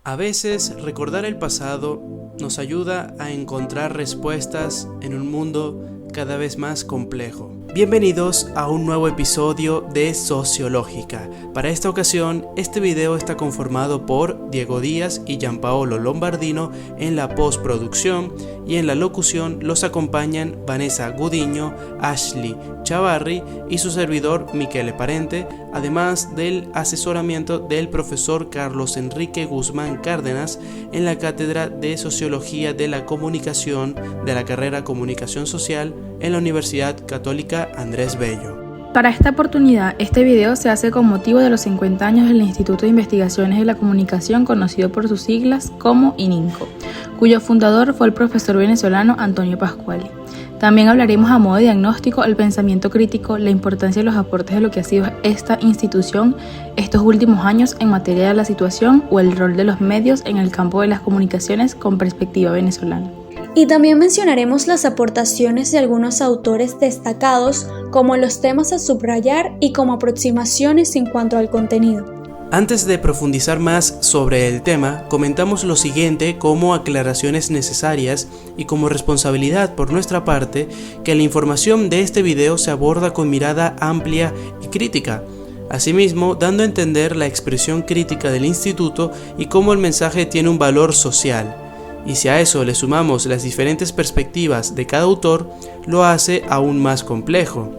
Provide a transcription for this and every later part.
A veces recordar el pasado nos ayuda a encontrar respuestas en un mundo cada vez más complejo. Bienvenidos a un nuevo episodio de Sociológica. Para esta ocasión, este video está conformado por Diego Díaz y Gianpaolo Lombardino en la postproducción, y en la locución los acompañan Vanessa Gudiño, Ashley Chavarri y su servidor Michele Parente, además del asesoramiento del profesor Carlos Enrique Guzmán Cárdenas en la Cátedra de Sociología de la Comunicación de la carrera Comunicación Social en la Universidad Católica Andrés Bello. Para esta oportunidad, este video se hace con motivo de los 50 años del Instituto de Investigaciones de la Comunicación, conocido por sus siglas como ININCO, cuyo fundador fue el profesor venezolano Antonio Pasquali. También hablaremos a modo de diagnóstico el pensamiento crítico, la importancia y los aportes de lo que ha sido esta institución estos últimos años en materia de la situación o el rol de los medios en el campo de las comunicaciones con perspectiva venezolana. Y también mencionaremos las aportaciones de algunos autores destacados como los temas a subrayar y como aproximaciones en cuanto al contenido. Antes de profundizar más sobre el tema, comentamos lo siguiente como aclaraciones necesarias y como responsabilidad por nuestra parte, que la información de este video se aborda con mirada amplia y crítica. Asimismo, dando a entender la expresión crítica del instituto y cómo el mensaje tiene un valor social. Y si a eso le sumamos las diferentes perspectivas de cada autor, lo hace aún más complejo.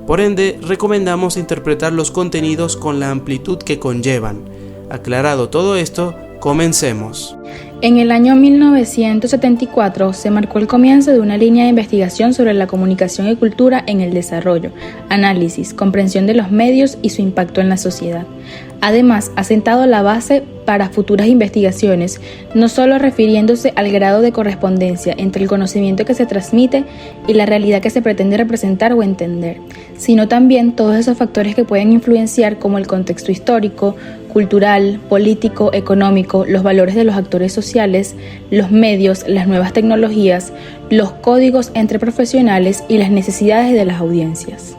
Por ende, recomendamos interpretar los contenidos con la amplitud que conllevan. Aclarado todo esto, comencemos. En el año 1974 se marcó el comienzo de una línea de investigación sobre la comunicación y cultura en el desarrollo, análisis, comprensión de los medios y su impacto en la sociedad. Además, ha sentado la base para futuras investigaciones, no solo refiriéndose al grado de correspondencia entre el conocimiento que se transmite y la realidad que se pretende representar o entender, sino también todos esos factores que pueden influenciar como el contexto histórico, cultural, político, económico, los valores de los actores sociales, los medios, las nuevas tecnologías, los códigos entre profesionales y las necesidades de las audiencias.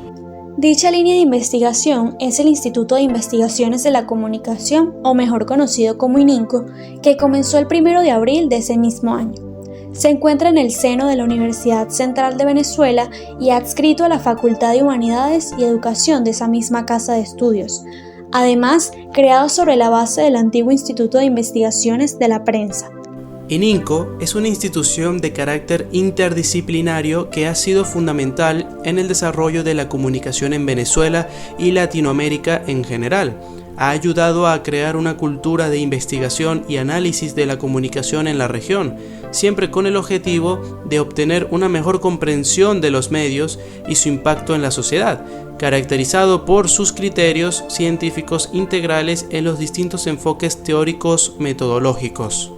Dicha línea de investigación es el Instituto de Investigaciones de la Comunicación, o mejor conocido como ININCO, que comenzó el 1 de abril de ese mismo año. Se encuentra en el seno de la Universidad Central de Venezuela y adscrito a la Facultad de Humanidades y Educación de esa misma casa de estudios. Además, creado sobre la base del antiguo Instituto de Investigaciones de la Prensa. ININCO es una institución de carácter interdisciplinario que ha sido fundamental en el desarrollo de la comunicación en Venezuela y Latinoamérica en general. Ha ayudado a crear una cultura de investigación y análisis de la comunicación en la región, siempre con el objetivo de obtener una mejor comprensión de los medios y su impacto en la sociedad, caracterizado por sus criterios científicos integrales en los distintos enfoques teóricos metodológicos.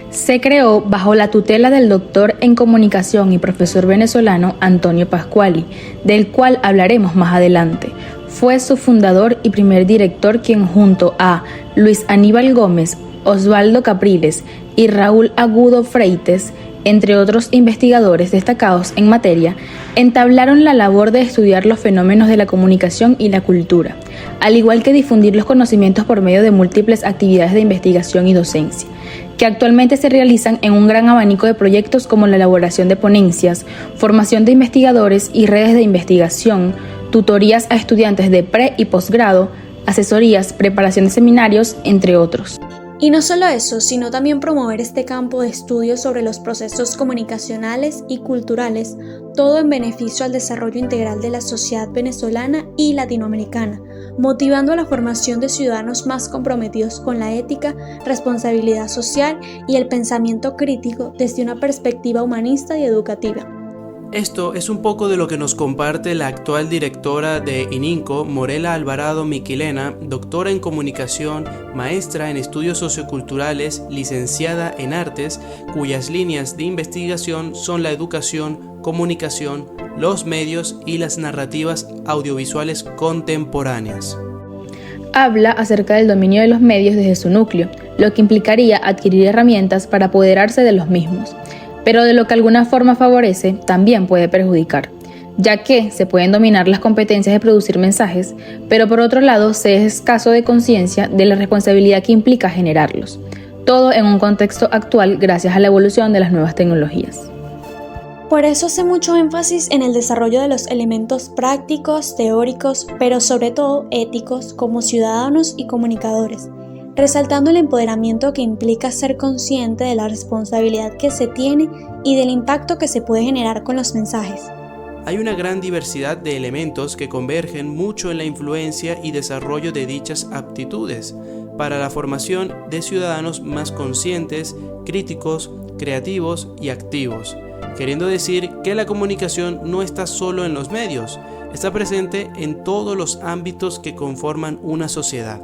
Se creó bajo la tutela del doctor en comunicación y profesor venezolano Antonio Pasquali, del cual hablaremos más adelante. Fue su fundador y primer director quien, junto a Luis Aníbal Gómez, Osvaldo Capriles y Raúl Agudo Freites, entre otros investigadores destacados en materia, entablaron la labor de estudiar los fenómenos de la comunicación y la cultura, al igual que difundir los conocimientos por medio de múltiples actividades de investigación y docencia, que actualmente se realizan en un gran abanico de proyectos como la elaboración de ponencias, formación de investigadores y redes de investigación, tutorías a estudiantes de pre- y posgrado, asesorías, preparación de seminarios, entre otros. Y no solo eso, sino también promover este campo de estudio sobre los procesos comunicacionales y culturales, todo en beneficio al desarrollo integral de la sociedad venezolana y latinoamericana, motivando a la formación de ciudadanos más comprometidos con la ética, responsabilidad social y el pensamiento crítico desde una perspectiva humanista y educativa. Esto es un poco de lo que nos comparte la actual directora de ININCO, Morela Alvarado Miquilena, doctora en comunicación, maestra en estudios socioculturales, licenciada en artes, cuyas líneas de investigación son la educación, comunicación, los medios y las narrativas audiovisuales contemporáneas. Habla acerca del dominio de los medios desde su núcleo, lo que implicaría adquirir herramientas para apoderarse de los mismos. Pero de lo que alguna forma favorece, también puede perjudicar, ya que se pueden dominar las competencias de producir mensajes, pero por otro lado se es escaso de conciencia de la responsabilidad que implica generarlos. todo en un contexto actual gracias a la evolución de las nuevas tecnologías. Por eso hace mucho énfasis en el desarrollo de los elementos prácticos, teóricos, pero sobre todo éticos como ciudadanos y comunicadores, resaltando el empoderamiento que implica ser consciente de la responsabilidad que se tiene y del impacto que se puede generar con los mensajes. Hay una gran diversidad de elementos que convergen mucho en la influencia y desarrollo de dichas aptitudes para la formación de ciudadanos más conscientes, críticos, creativos y activos, queriendo decir que la comunicación no está solo en los medios, está presente en todos los ámbitos que conforman una sociedad.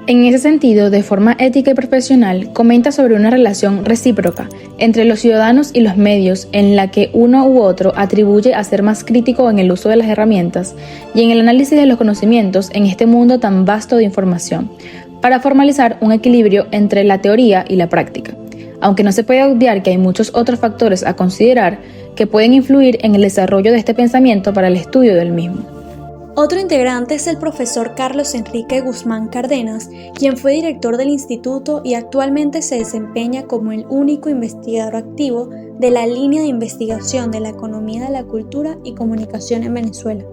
En ese sentido, de forma ética y profesional, comenta sobre una relación recíproca entre los ciudadanos y los medios en la que uno u otro atribuye a ser más crítico en el uso de las herramientas y en el análisis de los conocimientos en este mundo tan vasto de información, para formalizar un equilibrio entre la teoría y la práctica, aunque no se puede obviar que hay muchos otros factores a considerar que pueden influir en el desarrollo de este pensamiento para el estudio del mismo. Otro integrante es el profesor Carlos Enrique Guzmán Cárdenas, quien fue director del instituto y actualmente se desempeña como el único investigador activo de la línea de investigación de la economía de la cultura y comunicación en Venezuela,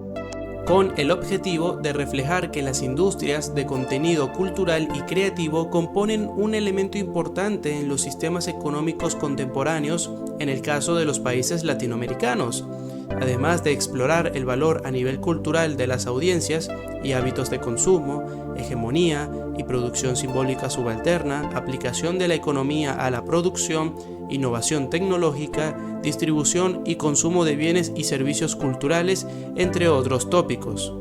con el objetivo de reflejar que las industrias de contenido cultural y creativo componen un elemento importante en los sistemas económicos contemporáneos en el caso de los países latinoamericanos, además de explorar el valor a nivel cultural de las audiencias y hábitos de consumo, hegemonía y producción simbólica subalterna, aplicación de la economía a la producción, innovación tecnológica, distribución y consumo de bienes y servicios culturales, entre otros tópicos.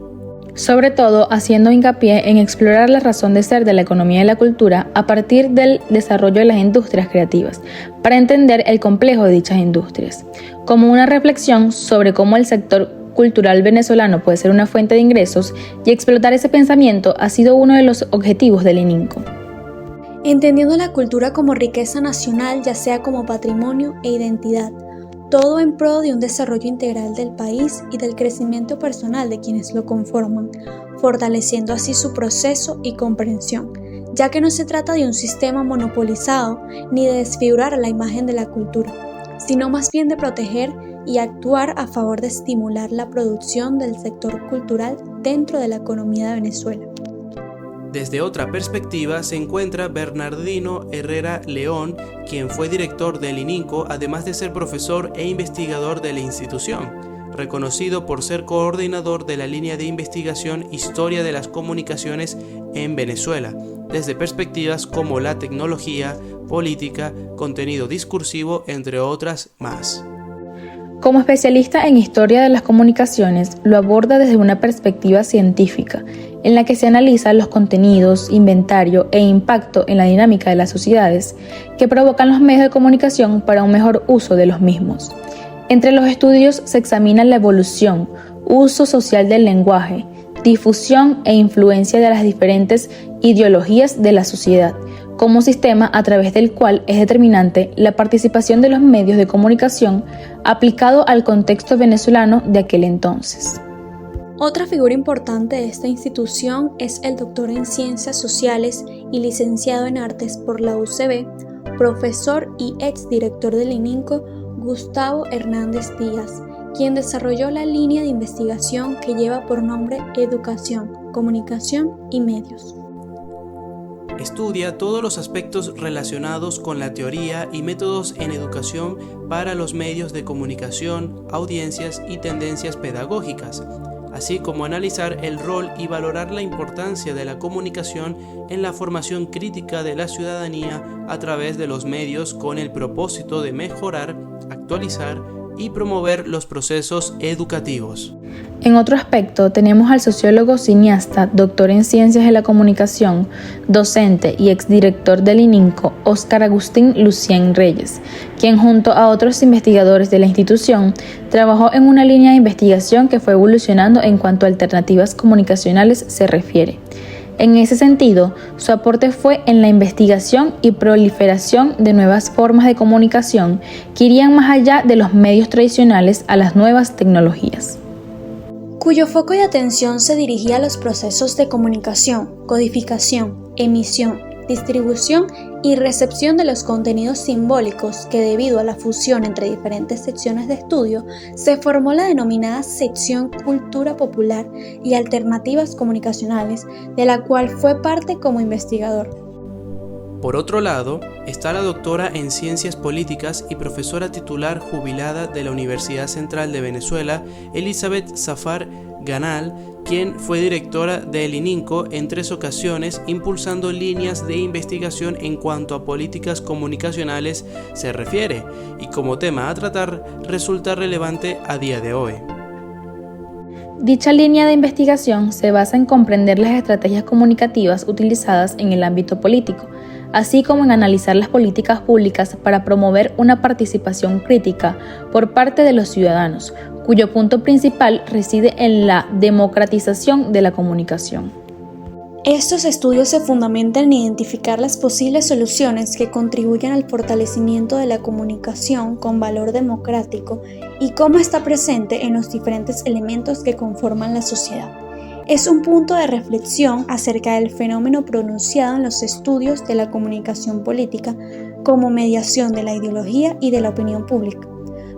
Sobre todo haciendo hincapié en explorar la razón de ser de la economía y la cultura a partir del desarrollo de las industrias creativas, para entender el complejo de dichas industrias, como una reflexión sobre cómo el sector cultural venezolano puede ser una fuente de ingresos, y explotar ese pensamiento ha sido uno de los objetivos del ININCO. Entendiendo la cultura como riqueza nacional, ya sea como patrimonio e identidad, todo en pro de un desarrollo integral del país y del crecimiento personal de quienes lo conforman, fortaleciendo así su proceso y comprensión, ya que no se trata de un sistema monopolizado ni de desfigurar la imagen de la cultura, sino más bien de proteger y actuar a favor de estimular la producción del sector cultural dentro de la economía de Venezuela. Desde otra perspectiva se encuentra Bernardino Herrera León, quien fue director del ININCO, además de ser profesor e investigador de la institución, reconocido por ser coordinador de la línea de investigación Historia de las Comunicaciones en Venezuela, desde perspectivas como la tecnología, política, contenido discursivo, entre otras más. Como especialista en historia de las comunicaciones, lo aborda desde una perspectiva científica, en la que se analizan los contenidos, inventario e impacto en la dinámica de las sociedades que provocan los medios de comunicación para un mejor uso de los mismos. Entre los estudios se examina la evolución, uso social del lenguaje, difusión e influencia de las diferentes ideologías de la sociedad, como sistema a través del cual es determinante la participación de los medios de comunicación aplicado al contexto venezolano de aquel entonces. Otra figura importante de esta institución es el doctor en Ciencias Sociales y licenciado en Artes por la UCB, profesor y exdirector del ININCO, Gustavo Hernández Díaz, quien desarrolló la línea de investigación que lleva por nombre Educación, Comunicación y Medios. Estudia todos los aspectos relacionados con la teoría y métodos en educación para los medios de comunicación, audiencias y tendencias pedagógicas, así como analizar el rol y valorar la importancia de la comunicación en la formación crítica de la ciudadanía a través de los medios con el propósito de mejorar, actualizar y promover los procesos educativos. En otro aspecto, tenemos al sociólogo cineasta, doctor en Ciencias de la Comunicación, docente y exdirector del ININCO, Óscar Agustín Lucien Reyes, quien junto a otros investigadores de la institución trabajó en una línea de investigación que fue evolucionando en cuanto a alternativas comunicacionales se refiere. En ese sentido, su aporte fue en la investigación y proliferación de nuevas formas de comunicación que irían más allá de los medios tradicionales a las nuevas tecnologías, cuyo foco de atención se dirigía a los procesos de comunicación, codificación, emisión, distribución y recepción de los contenidos simbólicos que, debido a la fusión entre diferentes secciones de estudio, se formó la denominada sección Cultura Popular y Alternativas Comunicacionales, de la cual fue parte como investigador. Por otro lado, está la doctora en Ciencias Políticas y profesora titular jubilada de la Universidad Central de Venezuela, Elizabeth Zafar Ganal, quien fue directora del ININCO en 3 ocasiones, impulsando líneas de investigación en cuanto a políticas comunicacionales se refiere, y como tema a tratar resulta relevante a día de hoy. Dicha línea de investigación se basa en comprender las estrategias comunicativas utilizadas en el ámbito político, así como en analizar las políticas públicas para promover una participación crítica por parte de los ciudadanos, cuyo punto principal reside en la democratización de la comunicación. Estos estudios se fundamentan en identificar las posibles soluciones que contribuyen al fortalecimiento de la comunicación con valor democrático y cómo está presente en los diferentes elementos que conforman la sociedad. Es un punto de reflexión acerca del fenómeno pronunciado en los estudios de la comunicación política como mediación de la ideología y de la opinión pública,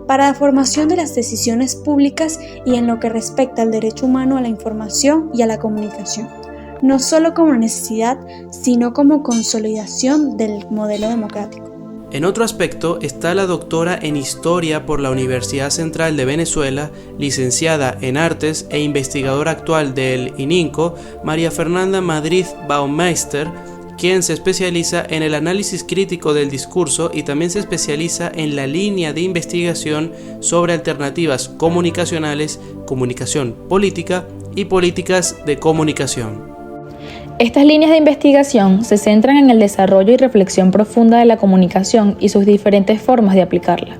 para la formación de las decisiones públicas y en lo que respecta al derecho humano a la información y a la comunicación, no solo como necesidad, sino como consolidación del modelo democrático. En otro aspecto está la doctora en Historia por la Universidad Central de Venezuela, licenciada en Artes e investigadora actual del ININCO, María Fernanda Madrid Baumeister, quien se especializa en el análisis crítico del discurso y también se especializa en la línea de investigación sobre alternativas comunicacionales, comunicación política y políticas de comunicación. Estas líneas de investigación se centran en el desarrollo y reflexión profunda de la comunicación y sus diferentes formas de aplicarla.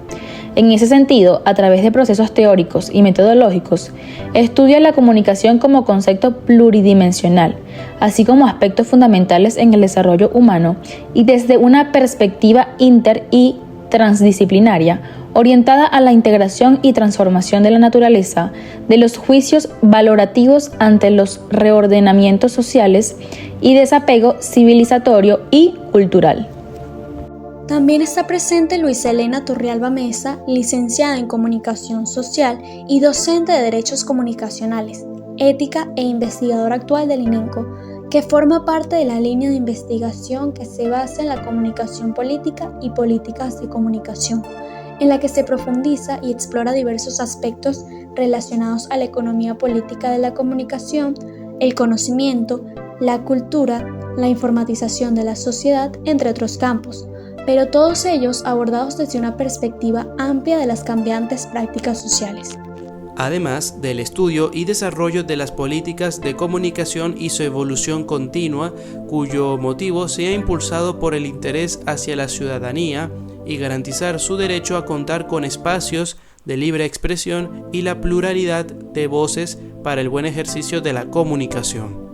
En ese sentido, a través de procesos teóricos y metodológicos, estudia la comunicación como concepto pluridimensional, así como aspectos fundamentales en el desarrollo humano y desde una perspectiva inter- y transdisciplinaria, orientada a la integración y transformación de la naturaleza, de los juicios valorativos ante los reordenamientos sociales y desapego civilizatorio y cultural. También está presente Luisa Elena Turrialba Mesa, licenciada en Comunicación Social y docente de Derechos Comunicacionales, Ética e investigadora actual del ININCO, que forma parte de la línea de investigación que se basa en la comunicación política y políticas de comunicación, en la que se profundiza y explora diversos aspectos relacionados a la economía política de la comunicación, el conocimiento, la cultura, la informatización de la sociedad, entre otros campos, pero todos ellos abordados desde una perspectiva amplia de las cambiantes prácticas sociales. Además del estudio y desarrollo de las políticas de comunicación y su evolución continua, cuyo motivo se ha impulsado por el interés hacia la ciudadanía y garantizar su derecho a contar con espacios de libre expresión y la pluralidad de voces para el buen ejercicio de la comunicación.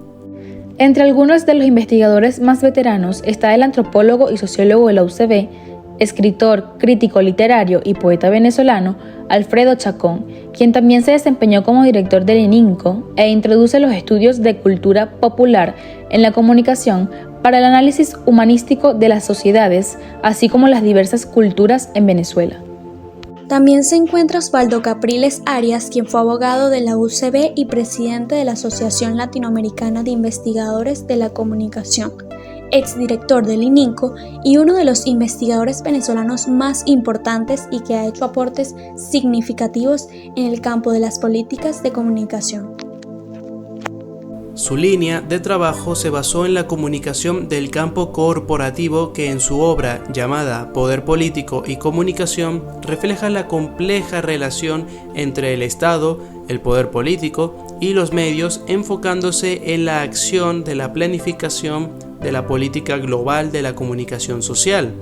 Entre algunos de los investigadores más veteranos está el antropólogo y sociólogo de la UCB, escritor, crítico literario y poeta venezolano Alfredo Chacón, quien también se desempeñó como director del ININCO e introduce los estudios de cultura popular en la comunicación para el análisis humanístico de las sociedades, así como las diversas culturas en Venezuela. También se encuentra Osvaldo Capriles Arias, quien fue abogado de la UCB y presidente de la Asociación Latinoamericana de Investigadores de la Comunicación, exdirector del ININCO y uno de los investigadores venezolanos más importantes y que ha hecho aportes significativos en el campo de las políticas de comunicación. Su línea de trabajo se basó en la comunicación del campo corporativo que en su obra llamada Poder Político y Comunicación refleja la compleja relación entre el Estado, el poder político y los medios, enfocándose en la acción de la planificación de la política global de la comunicación social.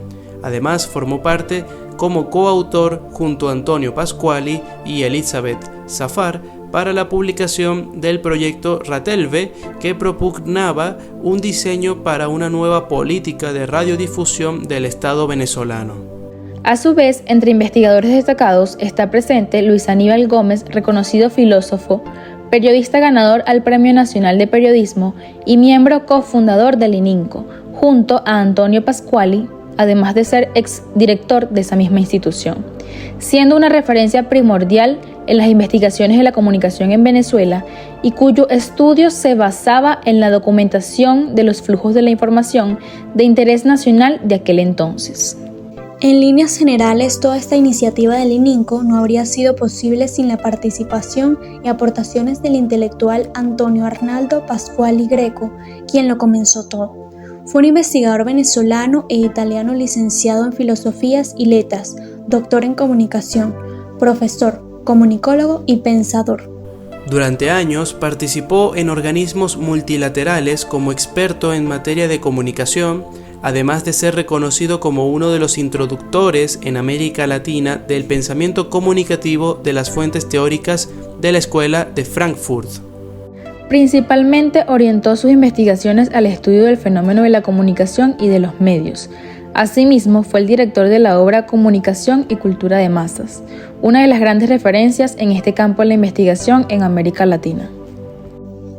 Además, formó parte como coautor junto a Antonio Pasquali y Elizabeth Zafar para la publicación del proyecto Ratelve, que propugnaba un diseño para una nueva política de radiodifusión del Estado venezolano. A su vez, entre investigadores destacados está presente Luis Aníbal Gómez, reconocido filósofo, periodista ganador al Premio Nacional de Periodismo y miembro cofundador del ININCO, junto a Antonio Pasquali, además de ser exdirector de esa misma institución, siendo una referencia primordial en las investigaciones de la comunicación en Venezuela y cuyo estudio se basaba en la documentación de los flujos de la información de interés nacional de aquel entonces. En líneas generales, toda esta iniciativa del ININCO no habría sido posible sin la participación y aportaciones del intelectual Antonio Arnaldo Pasquali Greco, quien lo comenzó todo. Fue un investigador venezolano e italiano licenciado en Filosofías y Letras, doctor en Comunicación, profesor, comunicólogo y pensador. Durante años participó en organismos multilaterales como experto en materia de comunicación, además de ser reconocido como uno de los introductores en América Latina del pensamiento comunicativo de las fuentes teóricas de la Escuela de Frankfurt. Principalmente orientó sus investigaciones al estudio del fenómeno de la comunicación y de los medios. Asimismo, fue el director de la obra Comunicación y Cultura de Masas, una de las grandes referencias en este campo de la investigación en América Latina.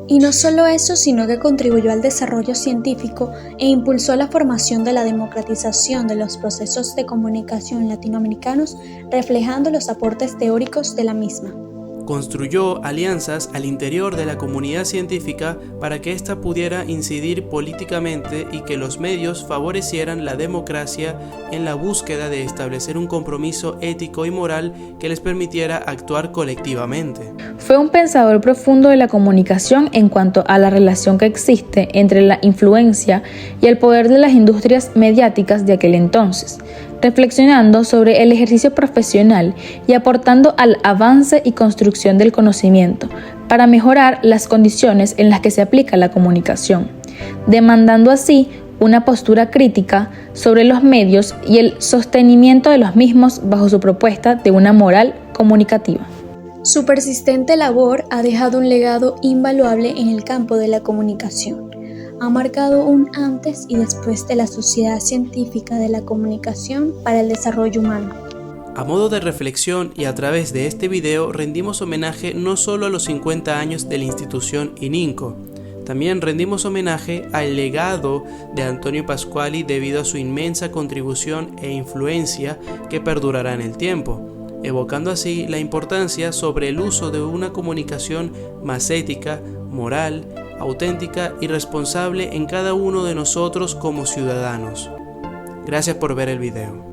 Y no solo eso, sino que contribuyó al desarrollo científico e impulsó la formación de la democratización de los procesos de comunicación latinoamericanos, reflejando los aportes teóricos de la misma. Construyó alianzas al interior de la comunidad científica para que ésta pudiera incidir políticamente y que los medios favorecieran la democracia en la búsqueda de establecer un compromiso ético y moral que les permitiera actuar colectivamente. Fue un pensador profundo de la comunicación en cuanto a la relación que existe entre la influencia y el poder de las industrias mediáticas de aquel entonces, reflexionando sobre el ejercicio profesional y aportando al avance y construcción del conocimiento para mejorar las condiciones en las que se aplica la comunicación, demandando así una postura crítica sobre los medios y el sostenimiento de los mismos bajo su propuesta de una moral comunicativa. Su persistente labor ha dejado un legado invaluable en el campo de la comunicación. Ha marcado un antes y después de la sociedad científica de la comunicación para el desarrollo humano. A modo de reflexión y a través de este video rendimos homenaje no solo a los 50 años de la institución ININCO, también rendimos homenaje al legado de Antonio Pasquali debido a su inmensa contribución e influencia que perdurará en el tiempo, evocando así la importancia sobre el uso de una comunicación más ética, moral, auténtica y responsable en cada uno de nosotros como ciudadanos. Gracias por ver el video.